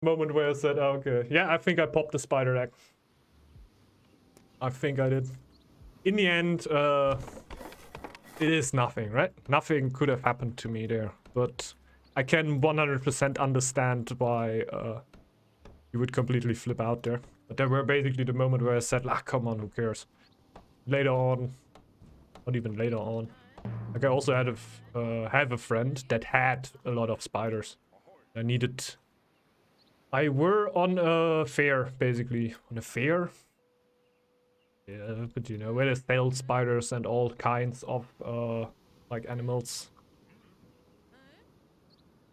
Moment where I said, oh, okay. Yeah, I think I popped the spider egg. I think I did. In the end, it is nothing, right? Nothing could have happened to me there. But I can 100% understand why you would completely flip out there. But there were basically the moment where I said, ah, come on, who cares? Later on, not even later on. Like I also had have a friend that had a lot of spiders. I were on a fair, basically. On a fair? Yeah, but you know, where they sell spiders and all kinds of like animals.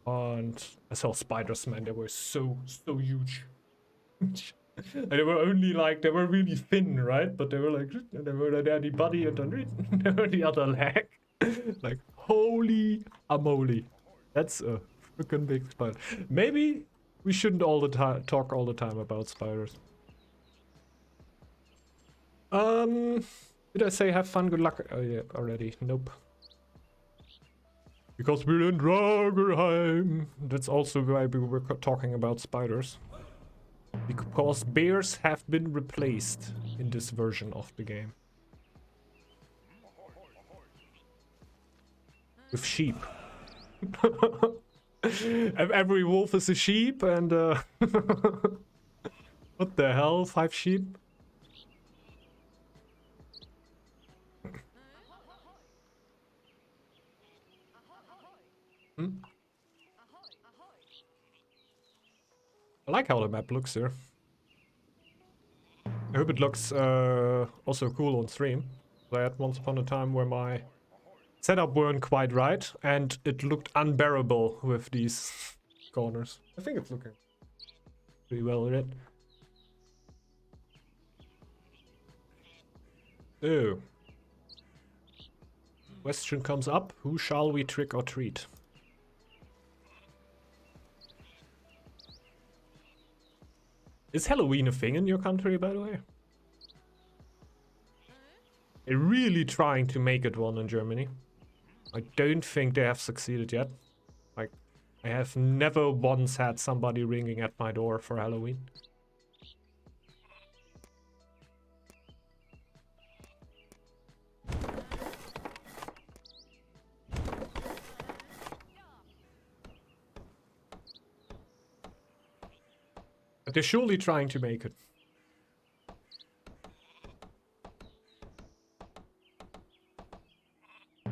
And I saw spiders, man. They were so huge. And they were only like, they were really thin, right? But they were like, they were the body and they were the other leg. Like, holy moly. That's a freaking big spider. Maybe we shouldn't all the time talk all the time about spiders. Did I say have fun, good luck? Oh yeah, already. Nope. Because we're in Draugrheim. That's also why we were talking about spiders. Because bears have been replaced in this version of the game. With sheep. Every wolf is a sheep and what the hell? 5 sheep? Hmm? I like how the map looks here. I hope it looks also cool on stream. I had once upon a time where my setup weren't quite right and it looked unbearable with these corners. I think it's looking pretty well lit. Oh. Question comes up, who shall we trick or treat? Is Halloween a thing in your country, by the way? They're really trying to make it one in Germany. I don't think they have succeeded yet. Like, I have never once had somebody ringing at my door for Halloween. But they're surely trying to make it.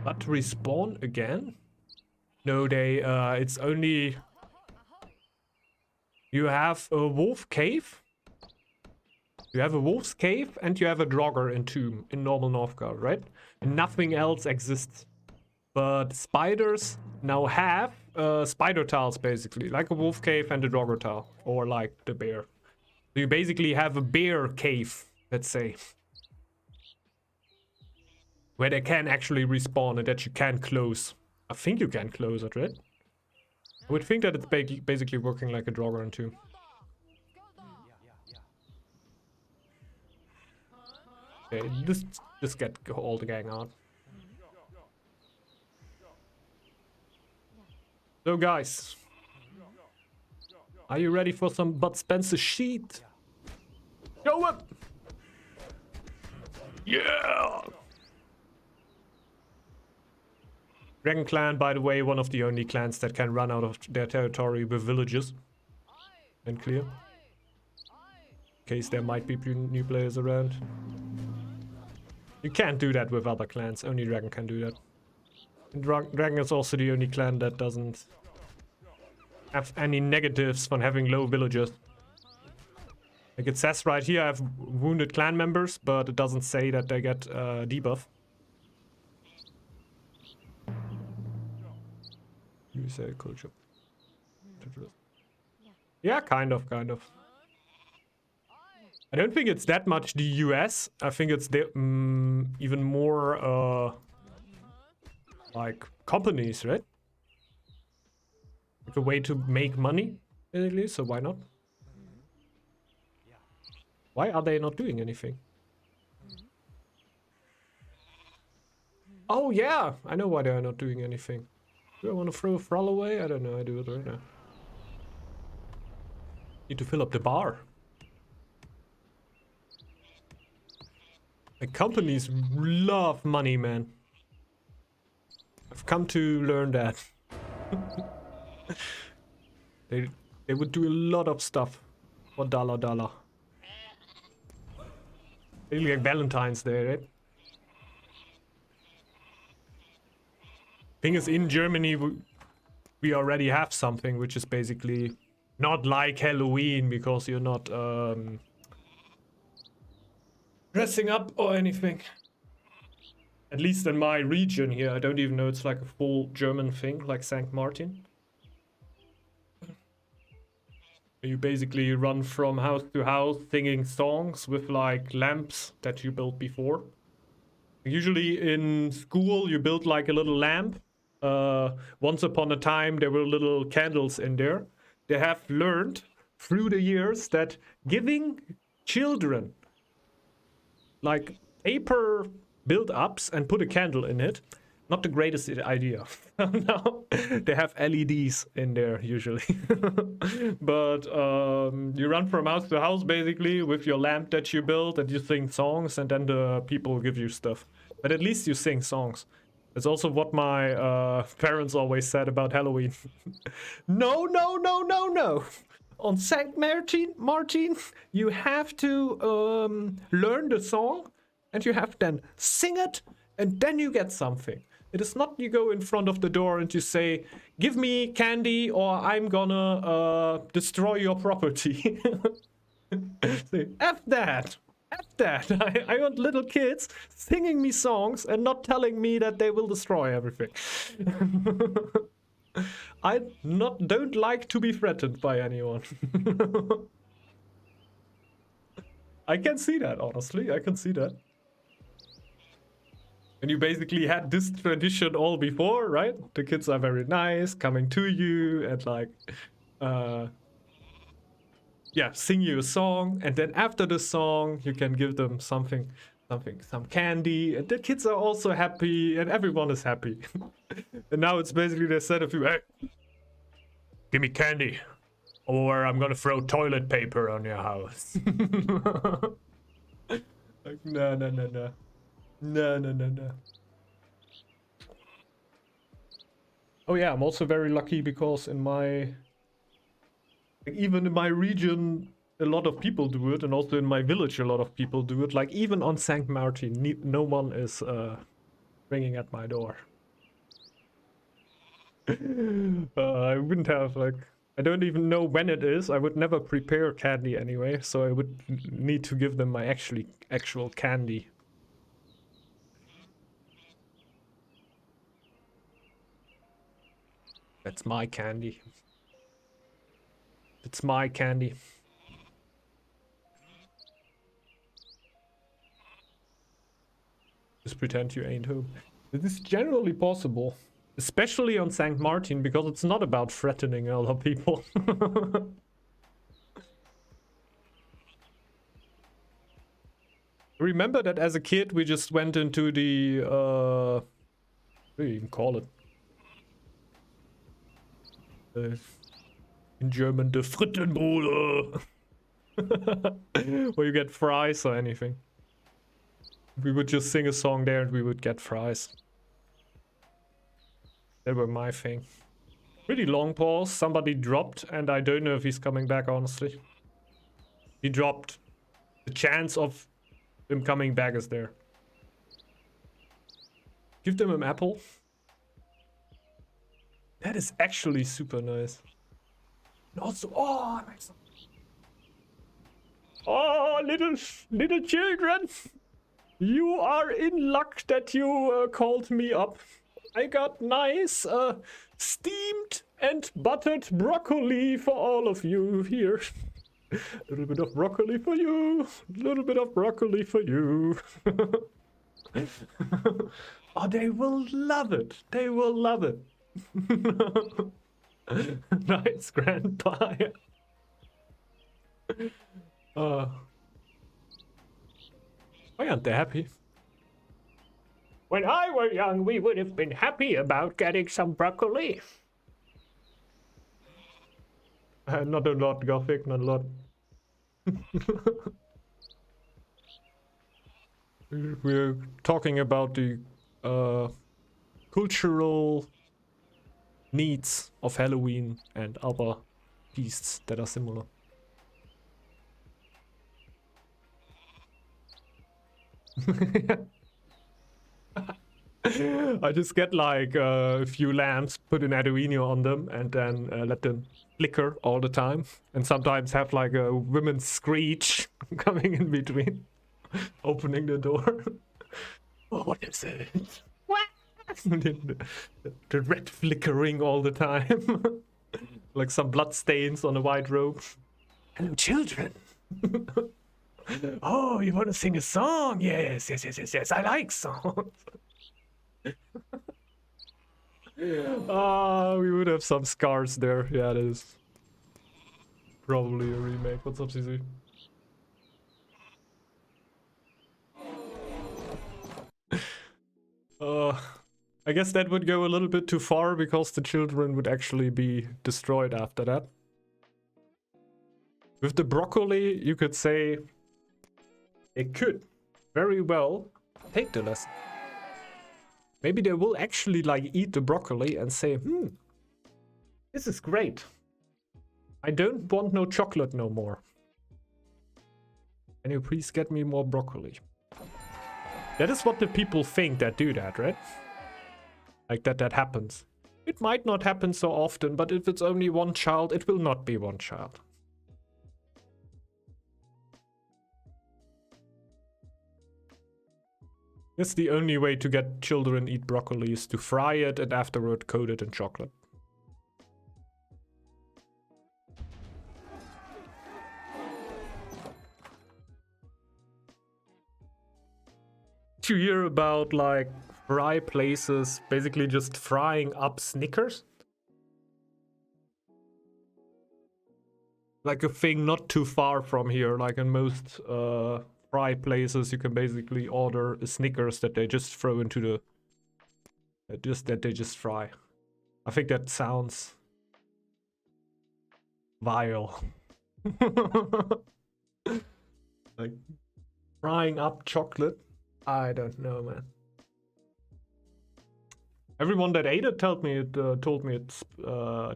But respawn again? No, they, it's only... You have a wolf cave. You have a wolf's cave and you have a Draugr entomb in normal Northgard, right? And nothing else exists. But spiders now have spider tiles, basically. Like a wolf cave and a Draugr tile. Or like the bear. So you basically have a bear cave, let's say. Where they can actually respawn and that you can close. I think you can close it, right? I would think that it's basically working like a Draugr entomb. Okay, just get all the gang out. So guys, are you ready for some Bud Spencer sheet? Go up! Yeah! Dragon Clan, by the way, one of the only clans that can run out of their territory with villages. And clear. In case there might be new players around. You can't do that with other clans, only Dragon can do that. And Dragon is also the only clan that doesn't have any negatives from having low villagers. Like it says right here, I have wounded clan members, but it doesn't say that they get debuff. You say culture. Yeah, kind of. I don't think it's that much the US. I think it's the even more like companies, right? Like a way to make money, basically. So why not? Why are they not doing anything? Oh yeah, I know why they are not doing anything. Do I want to throw a thrall away? I don't know. I do it right now. Need to fill up the bar. Like, companies love money, man. I've come to learn that. They would do a lot of stuff for dollar. Really like Valentine's Day, right? Thing is, in Germany, we already have something which is basically not like Halloween, because you're not dressing up or anything. At least in my region here, I don't even know it's like a full German thing, like St. Martin. You basically run from house to house singing songs with like lamps that you built before. Usually in school you build like a little lamp. Once upon a time there were little candles in there. They have learned through the years that giving children like paper build-ups and put a candle in it, not the greatest idea. Now they have LEDs in there usually. But you run from house to house basically with your lamp that you build, and you sing songs, and then the people give you stuff. But at least you sing songs. That's also what my parents always said about Halloween. No. On St. Martin, you have to learn the song, and you have then sing it, and then you get something. It is not you go in front of the door and you say, give me candy or I'm gonna destroy your property. Say, F that. I want little kids singing me songs and not telling me that they will destroy everything. I don't like to be threatened by anyone. I can see that, honestly. I can see that. And you basically had this tradition all before, right? The kids are very nice, coming to you and like, yeah, sing you a song. And then after the song, you can give them some candy. And the kids are also happy and everyone is happy. And now it's basically they said of you, hey, give me candy or I'm gonna throw toilet paper on your house. Like, no. No. Oh yeah, I'm also very lucky because even in my region, a lot of people do it, and also in my village, a lot of people do it. Like even on St. Martin, no one is ringing at my door. I wouldn't have I don't even know when it is. I would never prepare candy anyway, so I would need to give them my actual candy. That's my candy. It's my candy. Just pretend you ain't home. It is generally possible. Especially on St. Martin, because it's not about threatening other people. Remember that as a kid we just went into the... what do you even call it? In German, the Frittenbude. Where you get fries or anything. We would just sing a song there and we would get fries. That were my thing. Pretty long pause. Somebody dropped and I don't know if he's coming back, honestly. He dropped. The chance of him coming back is there. Give them an apple. That is actually super nice. And also, oh, nice. Oh, little children. You are in luck that you called me up. I got nice steamed and buttered broccoli for all of you here. A little bit of broccoli for you. A little bit of broccoli for you. Oh, they will love it. They will love it. Nice, Grandpa. Why aren't they happy? When I were young, we would have been happy about getting some broccoli. Not a lot, Gothic, not a lot. We're talking about the cultural needs of Halloween and other feasts that are similar. I just get like a few lamps, put an Arduino on them, and then let them flicker all the time. And sometimes have like a women's screech coming in between, opening the door. Oh, what is it? What? The red flickering all the time. Like some blood stains on a white robe. Hello, children. Oh, you want to sing a song? Yes, yes, yes, yes, yes. I like songs. Ah, we would have some scars there. Yeah, it is probably a remake. What's up, CZ? I guess that would go a little bit too far because the children would actually be destroyed after that. With the broccoli, you could say it could very well take the lesson. Maybe they will actually like eat the broccoli and say, this is great. I don't want no chocolate no more. Can you please get me more broccoli? That is what the people think that do that, right? Like that happens. It might not happen so often, but if it's only one child, it will not be one child. It's the only way to get children eat broccoli is to fry it and afterward coat it in chocolate. To hear about like fry places basically just frying up Snickers? Like a thing not too far from here, like in most fry places, you can basically order a Snickers that they just throw into the... that they just fry. I think that sounds... vile. Like, frying up chocolate? I don't know, man. Everyone that ate it told me it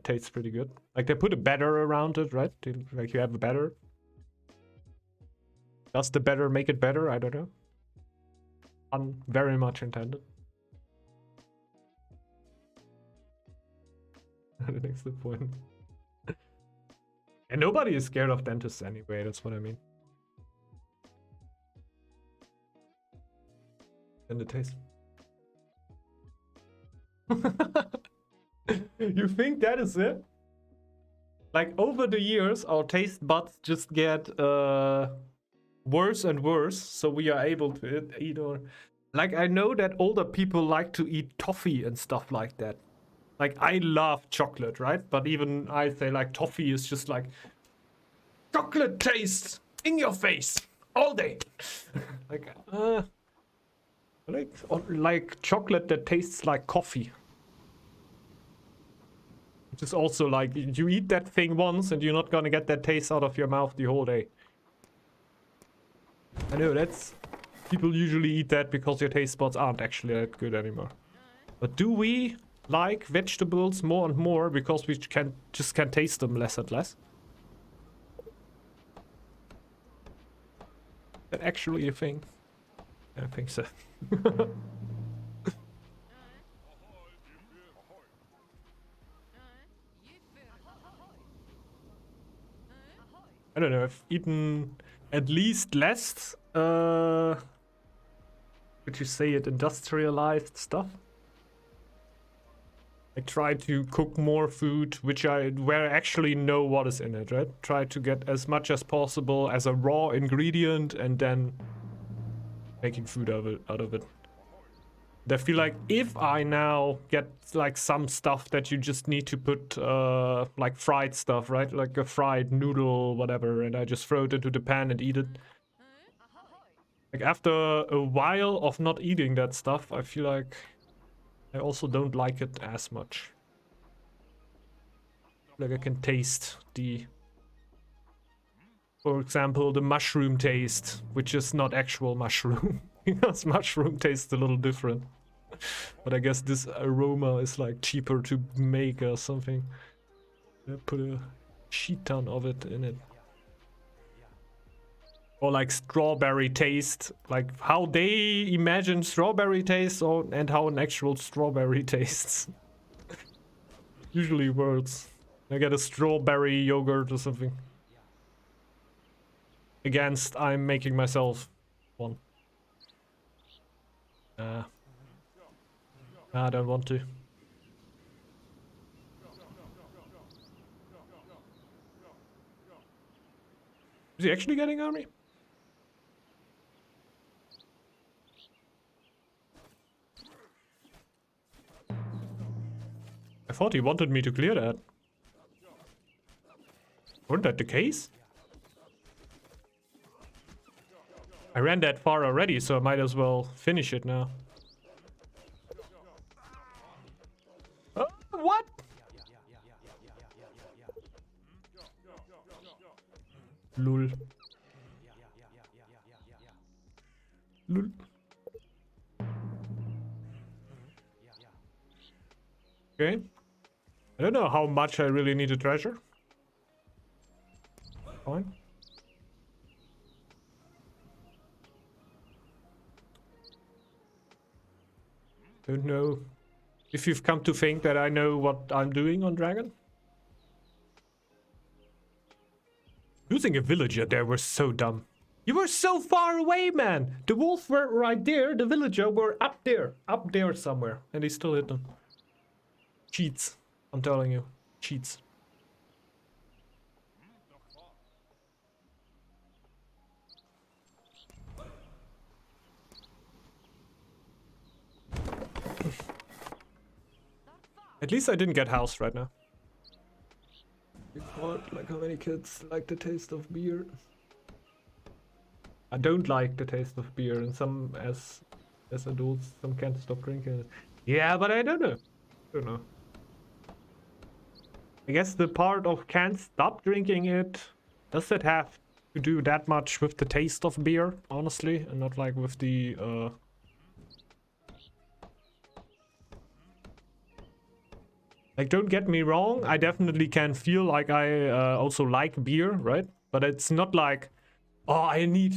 tastes pretty good. Like they put a batter around it, right? Like you have a batter. Does the batter make it better? I don't know. Very much intended. The next point. And nobody is scared of dentists anyway. That's what I mean. And the taste. You think that is it? Like over the years, our taste buds just get worse and worse, so we are able to eat or... Like I know that older people like to eat toffee and stuff like that. Like I love chocolate, right? But even I say like toffee is just like chocolate taste in your face all day. like chocolate that tastes like coffee. Which is also like you eat that thing once and you're not gonna get that taste out of your mouth the whole day. I know that's... People usually eat that because your taste buds aren't actually that good anymore. But do we like vegetables more and more because we can taste them less and less? Is that actually a thing? I think so. I don't know, I've eaten at least less, would you say it, industrialized stuff? I try to cook more food where I actually know what is in it, right? Try to get as much as possible as a raw ingredient and then making food out of it. I feel like if I now get like some stuff that you just need to put like fried stuff, right? Like a fried noodle, whatever, and I just throw it into the pan and eat it. Like after a while of not eating that stuff, I feel like I also don't like it as much. Like I can taste the, for example, the mushroom taste, which is not actual mushroom. Because mushroom tastes a little different. But I guess this aroma is like cheaper to make or something. Put a shit ton of it in it. Or like strawberry taste, like how they imagine strawberry taste, and how an actual strawberry tastes. Usually works. I get a strawberry yogurt or something. Against I'm making myself one. I don't want to. Is he actually getting army? I thought he wanted me to clear that. Wasn't that the case? I ran that far already, so I might as well finish it now. What? Lul. Lul. Okay. I don't know how much I really need a treasure. Fine. Don't know if you've come to think that I know what I'm doing on Dragon. Losing a villager there was so dumb. You were so far away, man. The wolves were right there. The villager were up there somewhere. And they still hit them. Cheats. I'm telling you. Cheats. At least I didn't get housed right now. Like how many kids like the taste of beer? I don't like the taste of beer, and some as adults, some can't stop drinking it. Yeah, but I don't know. I guess the part of can't stop drinking it, does it have to do that much with the taste of beer, honestly, and not like with the like, don't get me wrong, I definitely can feel like I also like beer, right? But it's not like, oh, I need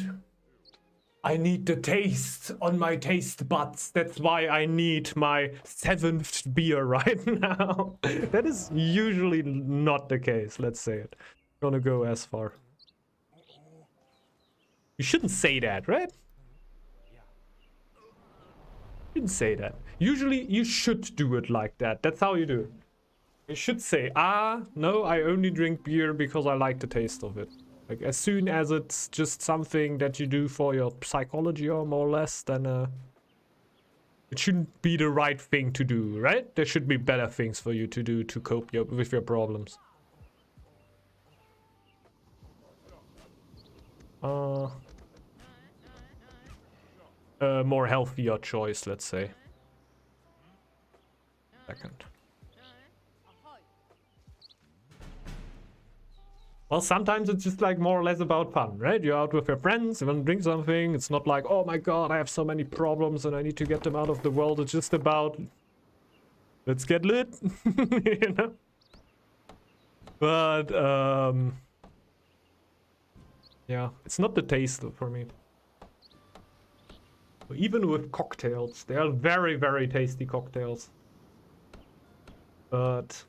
the taste on my taste buds. That's why I need my 7th beer right now. That is usually not the case, let's say it. Gonna go as far. You shouldn't say that, right? You shouldn't say that. Usually you should do it like that. That's how you do it. You should say, no, I only drink beer because I like the taste of it. Like, as soon as it's just something that you do for your psychology or more or less, then it shouldn't be the right thing to do, right? There should be better things for you to do to cope with your problems. More healthier choice, let's say. Second. Well, sometimes it's just like more or less about fun, right? You're out with your friends, you want to drink something. It's not like, oh my god, I have so many problems and I need to get them out of the world. It's just about, let's get lit, you know? But, yeah, it's not the taste for me. Even with cocktails, they are very, very tasty cocktails. But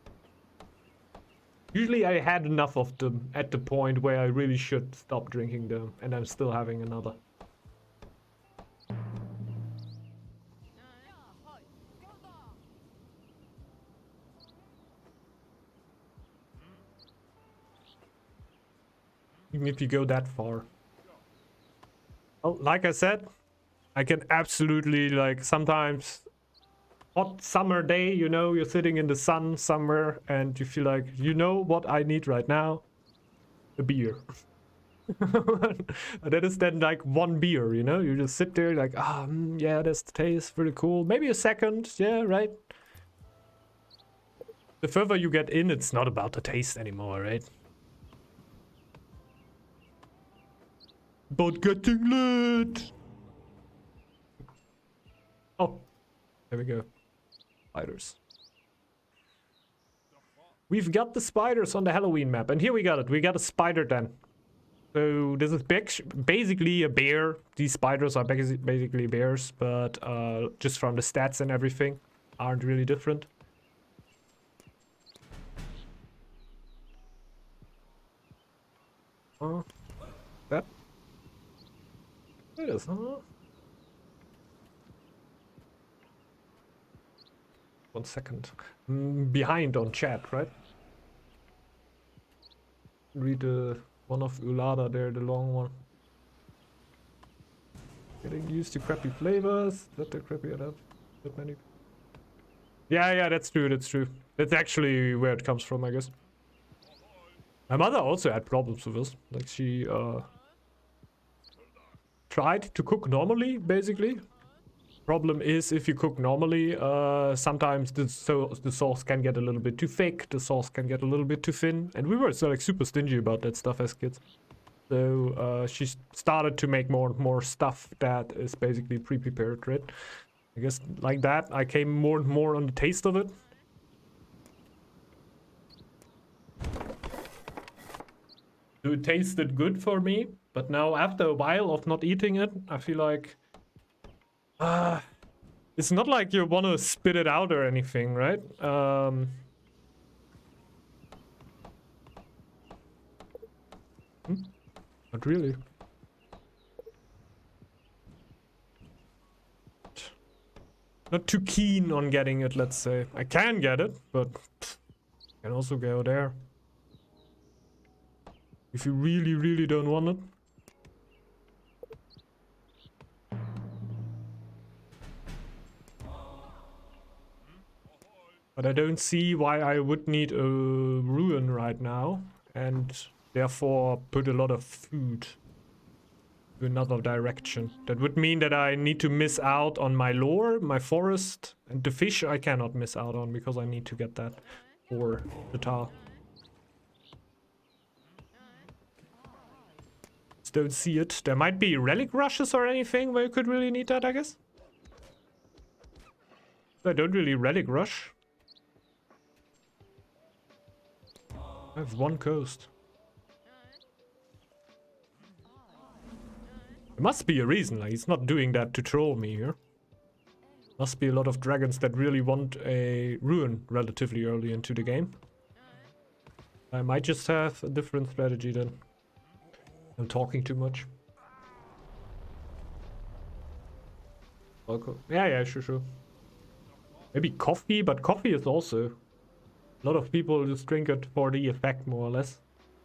usually I had enough of them at the point where I really should stop drinking them, and I'm still having another. Even if you go that far. Well, like I said, I can absolutely, like, sometimes hot summer day, you know, you're sitting in the sun somewhere and you feel like, you know what I need right now? A beer. That is then like one beer, you know? You just sit there like, yeah, this tastes pretty cool. Maybe a second, yeah, right? The further you get in, it's not about the taste anymore, right? About getting lit. Oh, there we go. Spiders. We've got the spiders on the Halloween map, and here we got it. We got a spider den. So this is basically a bear. These spiders are basically bears, but just from the stats and everything, aren't really different. That it is, huh? 1 second. Behind on chat, right? Read one of Ulada there, the long one. Getting used to crappy flavors. That the crappy enough. That many. Yeah, that's true. That's true. That's actually where it comes from, I guess. My mother also had problems with this. Like she tried to cook normally, basically. Problem is, if you cook normally, sometimes the sauce can get a little bit too thick, the sauce can get a little bit too thin, and we were so like super stingy about that stuff as kids. So she started to make more and more stuff that is basically pre-prepared, right? I guess like that, I came more and more on the taste of it. So it tasted good for me, but now after a while of not eating it, I feel like it's not like you want to spit it out or anything, right? Not really. Not too keen on getting it, let's say. I can get it, but can also go there. If you really, really don't want it. But I don't see why I would need a ruin right now, and therefore put a lot of food to another direction. That would mean that I need to miss out on my lore, my forest, and the fish I cannot miss out on because I need to get that for the tar. Just don't see it. There might be relic rushes or anything where you could really need that, I guess. I don't really relic rush. I have one coast. There must be a reason, like he's not doing that to troll me here. Must be a lot of dragons that really want a ruin relatively early into the game. I might just have a different strategy then. I'm talking too much. Okay. Yeah, sure. Maybe coffee, but coffee is also... A lot of people just drink it for the effect, more or less.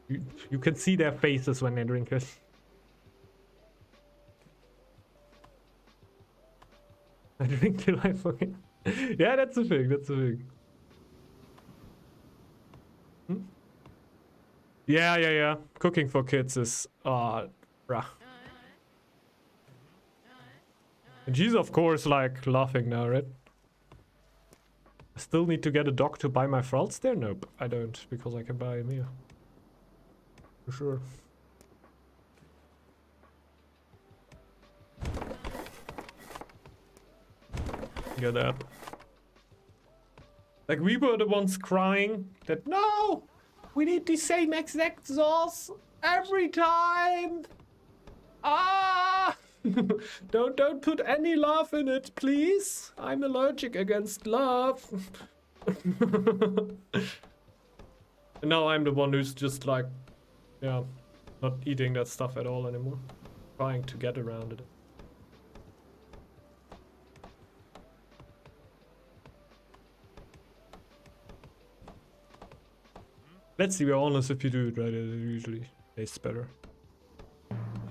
You can see their faces when they drink it. I drink till I forget. Yeah, that's the thing, that's the thing. Yeah. Cooking for kids is... bruh. And she's of course like laughing now, right? I still need to get a dog to buy my thralls there? Nope, I don't, because I can buy him here. For sure. Get that. Like, we were the ones crying that, no! We need the same exact sauce every time! Ah! Don't put any love in it, please. I'm allergic against love. And now I'm the one who's just like, yeah, not eating that stuff at all anymore. Trying to get around it. Let's be honest, if you do it right, it usually tastes better.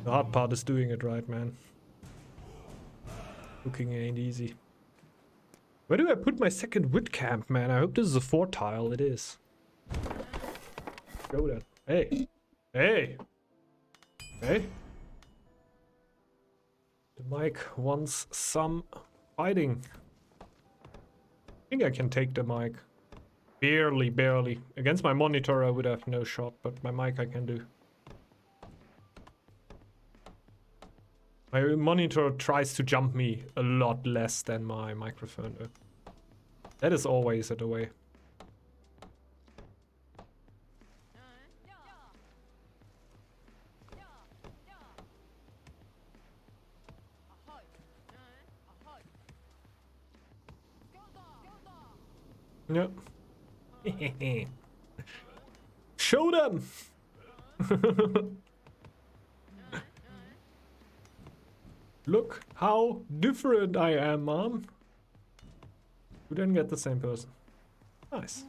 The hard part is doing it right, man. Cooking ain't easy. Where do I put my second wood camp, man? I hope this is a 4 tile. It is. Go then. Hey. Hey. Hey. The mic wants some fighting. I think I can take the mic. Barely, barely. Against my monitor, I would have no shot, but my mic I can do. My monitor tries to jump me a lot less than my microphone, though. That is always the way. Yep. Show them! Look how different I am, Mom. You didn't get the same person. Nice.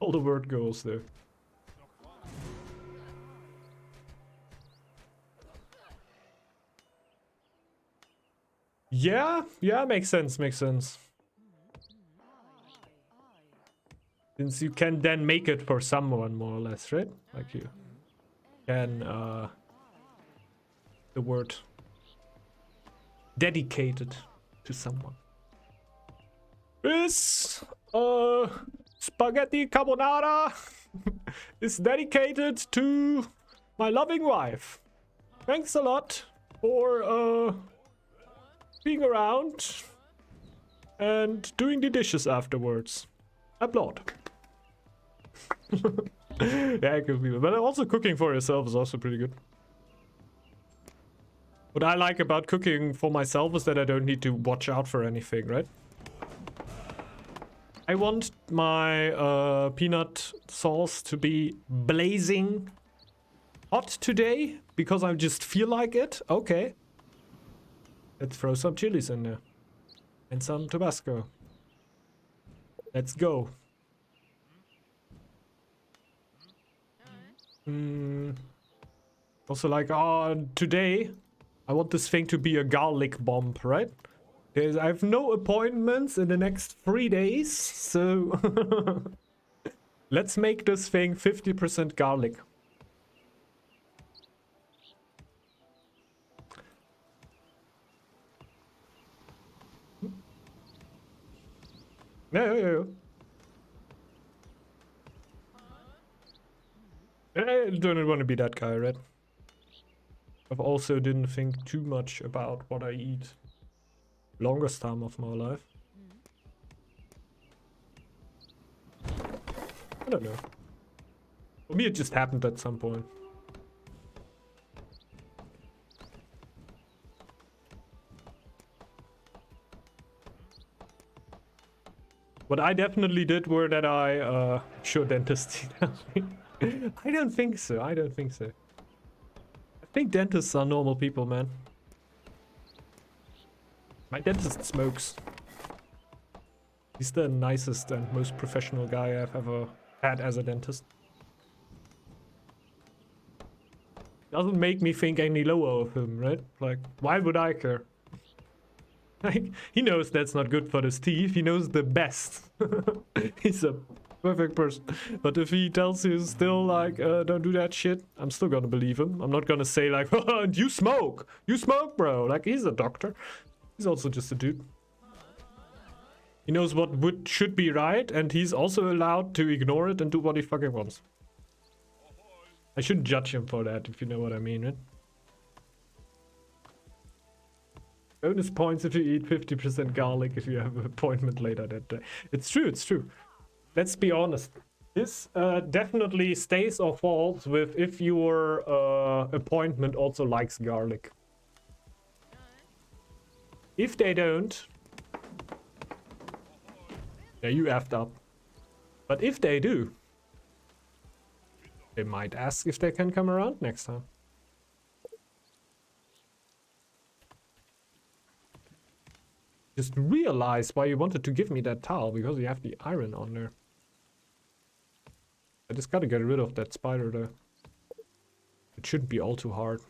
All the word goes there. Yeah, makes sense, makes sense. Since you can then make it for someone, more or less, right? Like you can, the word dedicated to someone. This, spaghetti carbonara is dedicated to my loving wife. Thanks a lot for, being around and doing the dishes afterwards. Applaud. Yeah, it could be, but also cooking for yourself is also pretty good. What I like about cooking for myself is that I don't need to watch out for anything, right? I want my peanut sauce to be blazing hot today because I just feel like it. Okay. Let's throw some chilies in there. And some Tabasco. Let's go. Also like, today I want this thing to be a garlic bomb, right? I have no appointments in the next 3 days, so let's make this thing 50% garlic. Yeah. I don't want to be that guy, right? I've also didn't think too much about what I eat. Longest time of my life. I don't know. For me, it just happened at some point. What I definitely did were that I, sure, dentist. I don't think so. I don't think so. I think dentists are normal people, man. My dentist smokes. He's the nicest and most professional guy I've ever had as a dentist. Doesn't make me think any lower of him, right? Like, why would I care? Like, he knows that's not good for his teeth. He knows the best. He's a perfect person. But if he tells you still, like, don't do that shit, I'm still gonna believe him. I'm not gonna say, like, you smoke! You smoke, bro! Like, he's a doctor. He's also just a dude. He knows what should be right, and he's also allowed to ignore it and do what he fucking wants. I shouldn't judge him for that, if you know what I mean, right? Bonus points if you eat 50% garlic if you have an appointment later that day. It's true, it's true. Let's be honest. This definitely stays or falls with if your appointment also likes garlic. If they don't, yeah, you effed up. But if they do, they might ask if they can come around next time. Just realize why you wanted to give me that towel, because you have the iron on there. I just gotta get rid of that spider though. It shouldn't be all too hard.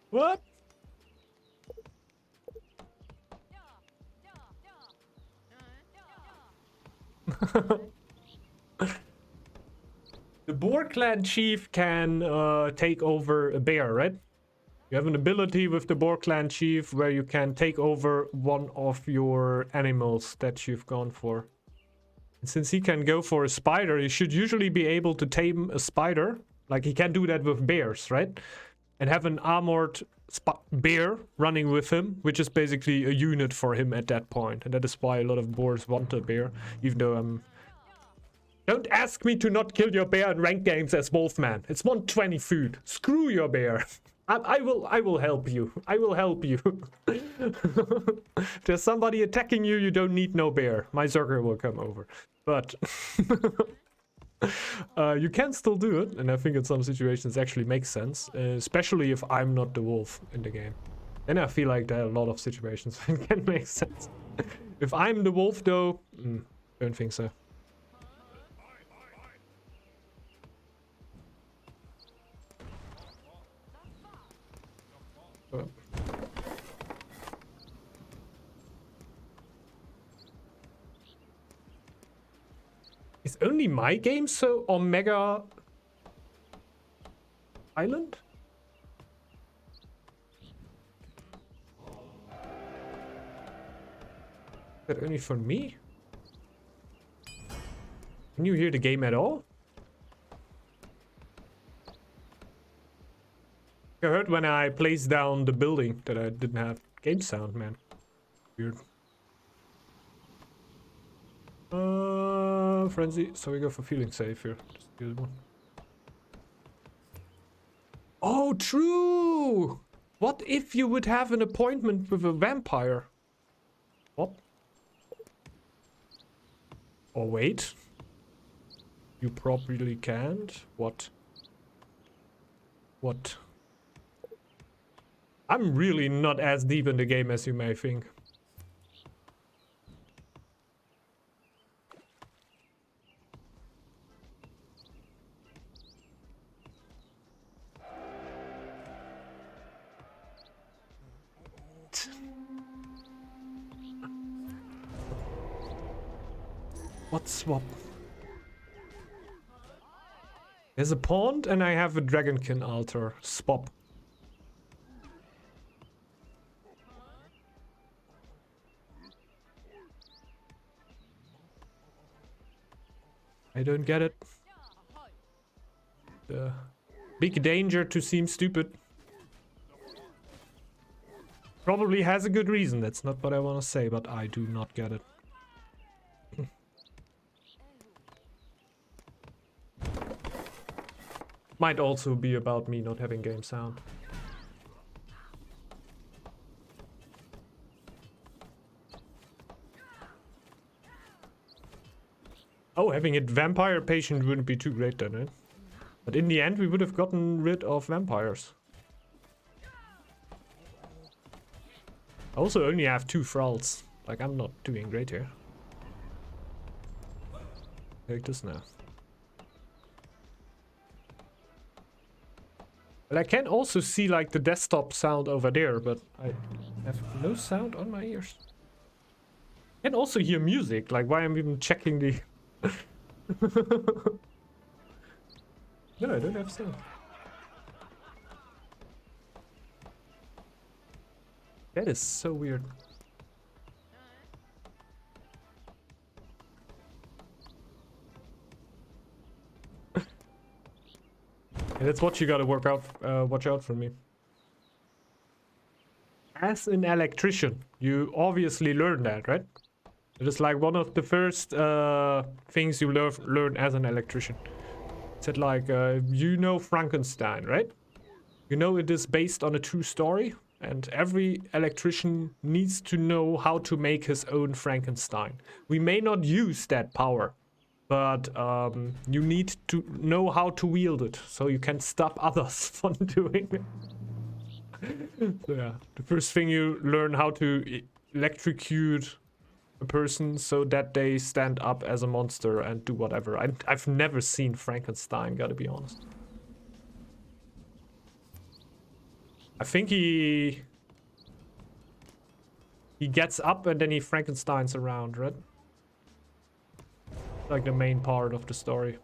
What? The Boar clan chief can take over a bear, right? You have an ability with the Boar clan chief where you can take over one of your animals that you've gone for. And since he can go for a spider, he should usually be able to tame a spider. Like he can do that with bears, right? And have an armored bear running with him, which is basically a unit for him at that point. And that is why a lot of boars want a bear, even though I'm... Don't ask me to not kill your bear in ranked games as Wolfman. It's 120 food. Screw your bear. I will help you. I will help you. If there's somebody attacking you, you don't need no bear. My Zerger will come over. But you can still do it, and I think in some situations it actually makes sense, especially if I'm not the wolf in the game. Then I feel like there are a lot of situations when it can make sense. If I'm the wolf though, don't think so. Oh. Is only my game so Omega Island? Is that only for me? Can you hear the game at all? I heard when I placed down the building that I didn't have game sound, man. Weird. Frenzy. So we go for feeling safe here. Just the other one. Oh, true! What if you would have an appointment with a vampire? What? Oh, wait. You probably can't. What? What? I'm really not as deep in the game as you may think. What swap? There's a pond and I have a dragonkin altar. Swap. I don't get it. Big danger to seem stupid. Probably has a good reason. That's not what I want to say, but I do not get it. Might also be about me not having game sound. Oh, having a vampire patient wouldn't be too great then, eh? But in the end, we would have gotten rid of vampires. I also only have 2 thralls. Like, I'm not doing great here. Take this now. But I can also see, like, the desktop sound over there, but I have no sound on my ears. I can also hear music, like, why I'm even checking the... No, I don't have sound. That is so weird. And that's what you gotta watch out for me. As an electrician, you obviously learn that, right? It is like one of the first things you learn as an electrician. It's that like, you know Frankenstein, right? You know it is based on a true story, and every electrician needs to know how to make his own Frankenstein. We may not use that power, but you need to know how to wield it, so you can stop others from doing it. So yeah, the first thing you learn how to electrocute a person so that they stand up as a monster and do whatever. I've never seen Frankenstein, gotta be honest. I think he gets up and then he Frankensteins around, right? Like the main part of the story.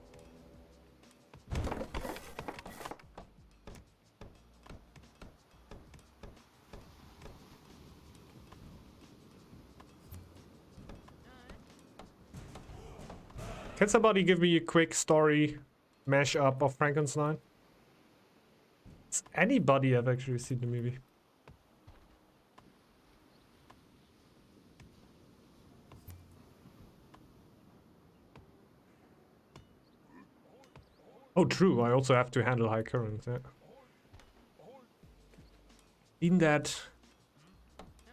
Can somebody give me a quick story mash-up of Frankenstein? Does anybody have actually seen the movie? Oh, true. I also have to handle high currents. Yeah. In that,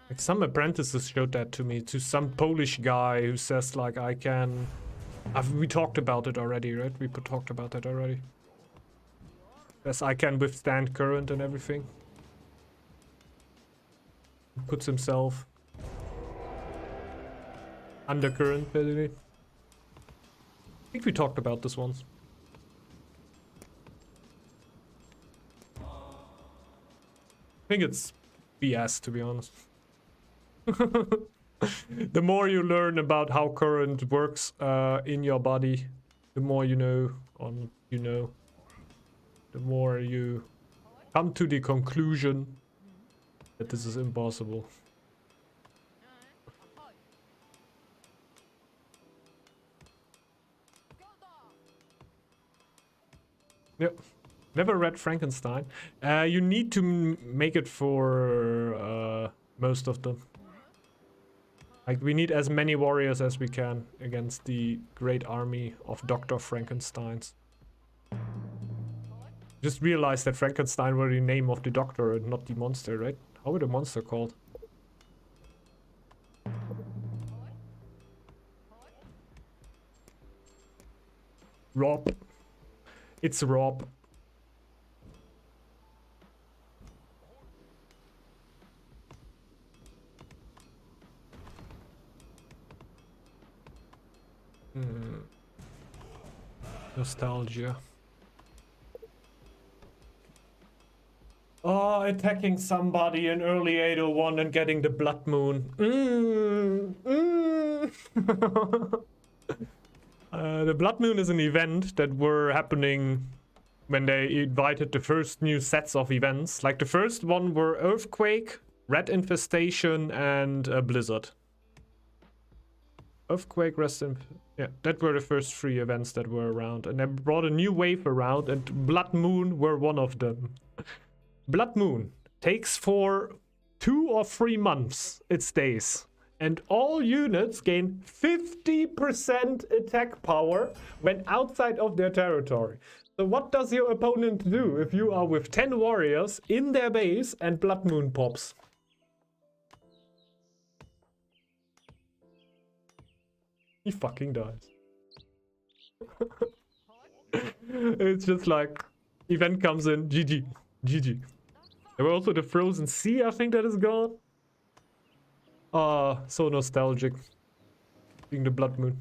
like some apprentices showed that to me, to some Polish guy who says like I can. We talked about it already, right? We talked about that already. Yes, I can withstand current and everything. He puts himself under current, basically. I think we talked about this once. I think it's BS, to be honest. The more you learn about how current works in your body, the more you know, the more you come to the conclusion that this is impossible. Yep. Never read Frankenstein. You need to make it for most of them. Like, we need as many warriors as we can against the great army of Dr. Frankensteins. Just realized that Frankenstein were the name of the doctor and not the monster, right? How were the monster called? Rob. It's Rob. Nostalgia. Oh, attacking somebody in early 801 and getting the blood moon. The blood moon is an event that were happening when they invited the first new sets of events. Like the first one were earthquake, rat infestation, and a blizzard. Earthquake, yeah, that were the first 3 events that were around, and they brought a new wave around, and blood moon were one of them. Blood moon takes for 2 or 3 months its days, and all units gain 50% attack power when outside of their territory. So what does your opponent do if you are with 10 warriors in their base and blood moon pops? He fucking dies. It's just like, event comes in, GG, GG. There were also the frozen sea, I think, that is gone. Ah, so nostalgic. Being the blood moon.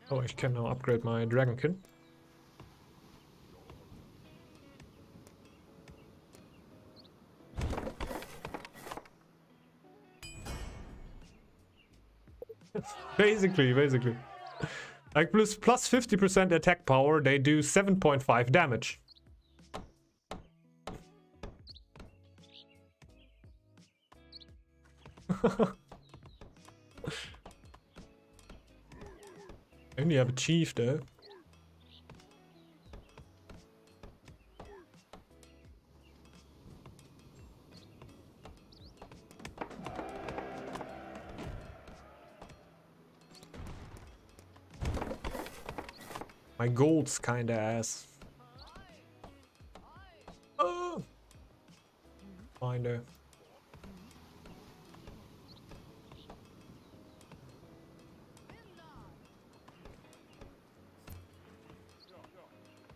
Oh, I can now upgrade my dragonkin. Basically. Like plus 50% attack power, they do 7.5 damage. I only have a chief though. My gold's kinda ass. Oh! Kinda.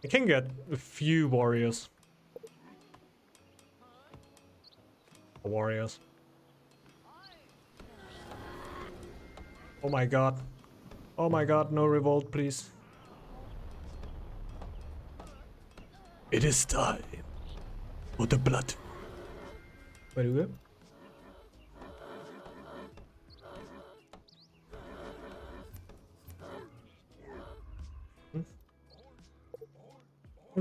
I can get a few warriors. Warriors. Oh my god. Oh my god, no revolt, please. It is time for the blood. Where do we go? I'm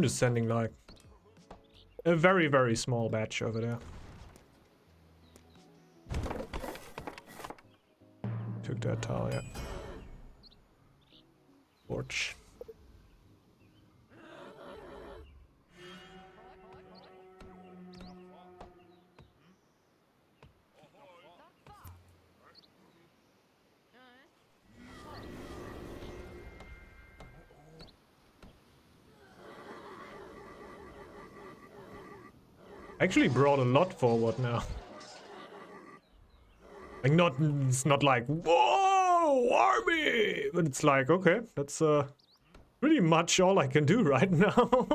just sending like a very, very small batch over there. Took that tile, yeah. Torch. Actually brought a lot forward now. Like it's not like, whoa, army! But it's like, okay, that's pretty much all I can do right now.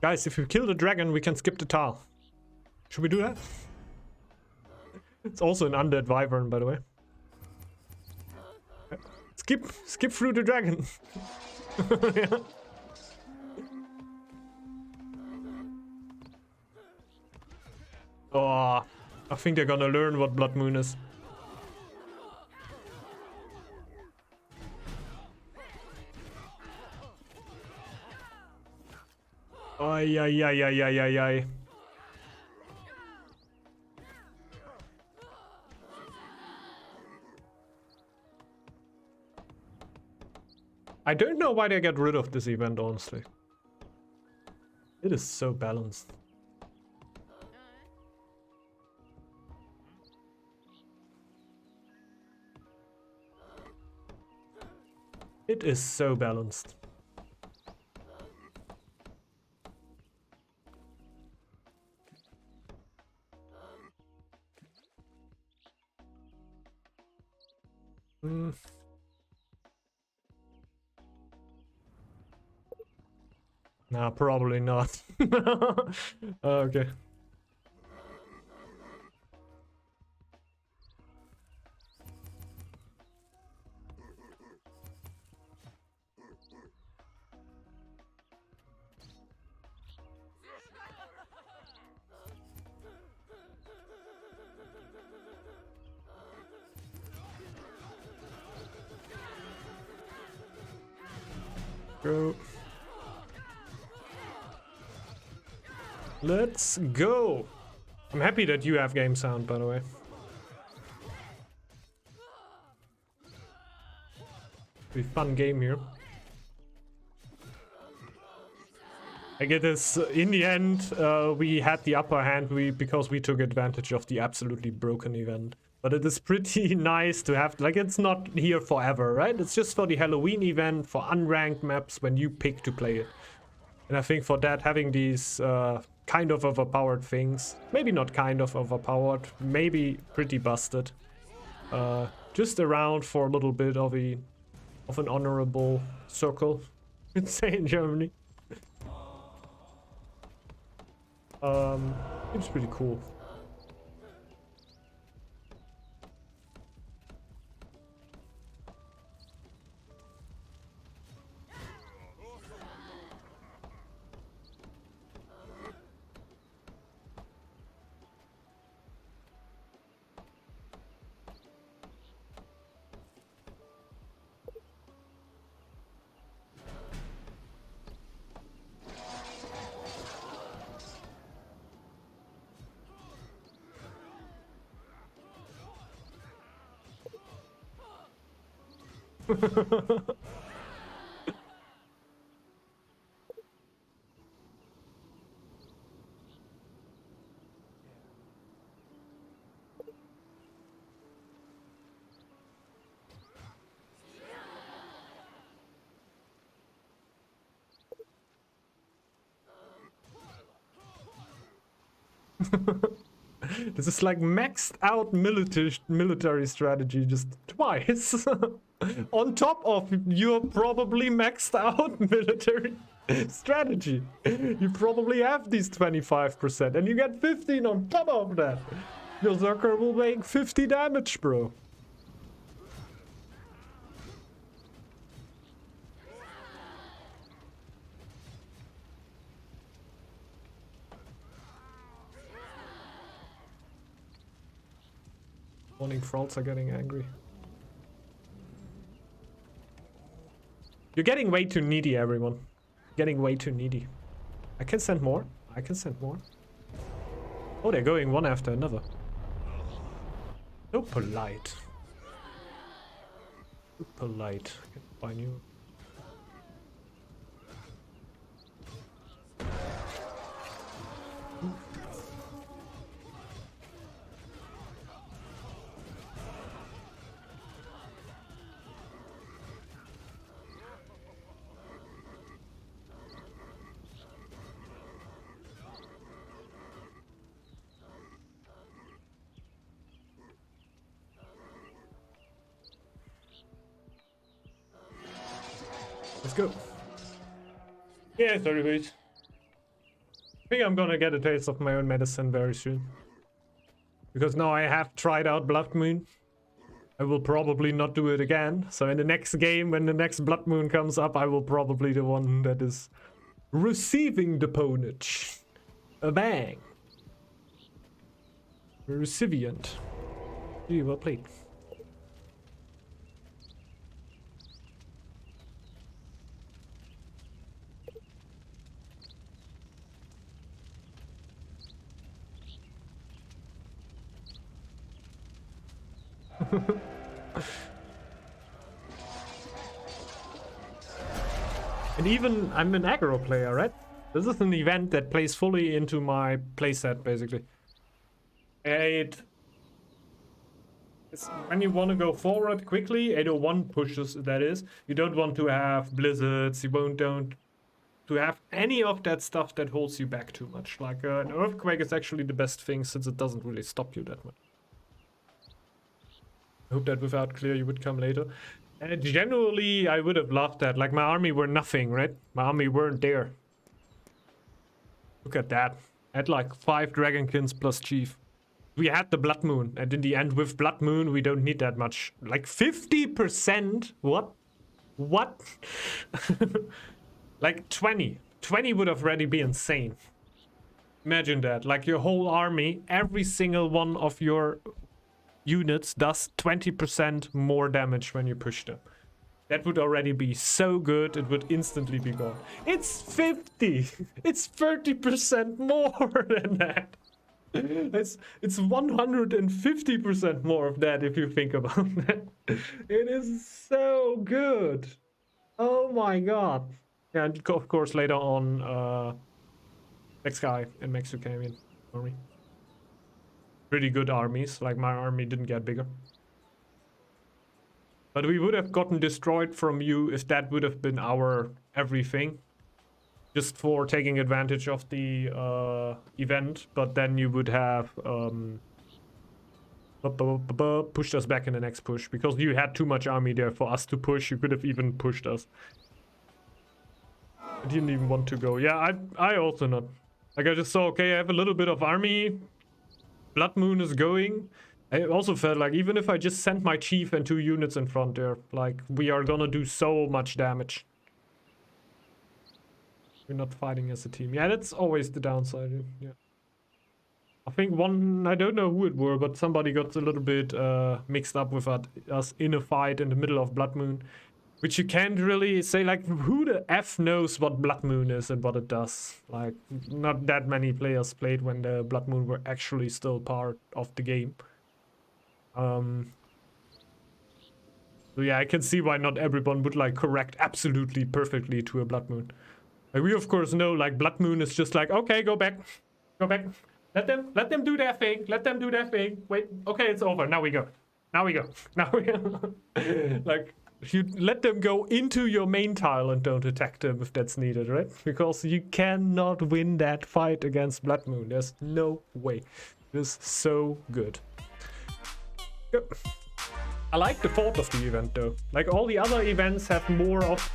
Guys, if we kill the dragon, we can skip the tile. Should we do that? It's also an undead wyvern, by the way. Skip through the dragon. Yeah. Oh, I think they're gonna learn what Blood Moon is. Ay, ay, ay, ay, ay, ay, ay. I don't know why they get rid of this event, honestly. It is so balanced. It is so balanced. Nah, probably not. Okay. Go. Let's go. I'm happy that you have game sound, by the way. Pretty fun game here. I get this. In the end, we had the upper hand because we took advantage of the absolutely broken event. But it is pretty nice to have, like, it's not here forever, right? It's just for the Halloween event, for unranked maps when you pick to play it. And I think for that, having these kind of overpowered things, maybe not kind of overpowered, maybe pretty busted, just around for a little bit of an honorable circle, you'd say in Germany. It's pretty cool. This is like maxed out military strategy just twice. On top of your probably maxed out military strategy. You probably have these 25% and you get 15 on top of that. Your Zerker will make 50 damage, bro. Morning thralls are getting angry. You're getting way too needy, everyone. Getting way too needy. I can send more. I can send more. Oh, they're going one after another. So polite. So polite. I can find you. Let's go. Yeah, 30 feet. I think I'm gonna get a taste of my own medicine very soon. Because now I have tried out Blood Moon. I will probably not do it again. So in the next game, when the next Blood Moon comes up, I will probably the one that is receiving the ponage. A bang. A recipient. Gee, well played. And even I'm an aggro player, right? This is an event that plays fully into my playset, basically. It's when you want to go forward quickly, 801 pushes, that is. You don't want to have blizzards, you don't to have any of that stuff that holds you back too much. Like an earthquake is actually the best thing since it doesn't really stop you that much. I hope that without clear you would come later. Generally, I would have loved that. Like, my army were nothing, right? My army weren't there. Look at that. I had like 5 Dragonkins plus Chief. We had the Blood Moon, and in the end, with Blood Moon, we don't need that much. Like 50%? What? What? Like 20. 20 would have already been insane. Imagine that. Like, your whole army, every single one of your units does 20% more damage when you push them. That would already be so good, it would instantly be gone. It's 50! It's 30% more than that! It's 150% more of that if you think about that. It is so good! Oh my god! Yeah, and of course later on, next guy in Mexican army. Pretty good armies, like my army didn't get bigger. But we would have gotten destroyed from you if that would have been our everything. Just for taking advantage of the event, but then you would have pushed us back in the next push. Because you had too much army there for us to push, you could have even pushed us. I didn't even want to go. Yeah, I also not. Like, I just saw, okay, I have a little bit of army. Blood Moon is going. I also felt like even if I just sent my chief and 2 units in front there, like, we are gonna do so much damage. We're not fighting as a team. Yeah, that's always the downside. Yeah. I think I don't know who it were, but somebody got a little bit mixed up with us in a fight in the middle of Blood Moon. Which you can't really say, like, who the F knows what Blood Moon is and what it does. Like, not that many players played when the Blood Moon were actually still part of the game. So yeah, I can see why not everyone would, like, correct absolutely perfectly to a Blood Moon. Like, we of course know, like, Blood Moon is just like, okay, go back. Go back. Let them do their thing. Let them do their thing. Wait, okay, it's over. Now we go. Now we go. Now we go. Like... You let them go into your main tile and don't attack them if that's needed, right? Because you cannot win that fight against Blood Moon. There's no way. It is so good. Yep. I like the thought of the event though. Like, all the other events have more of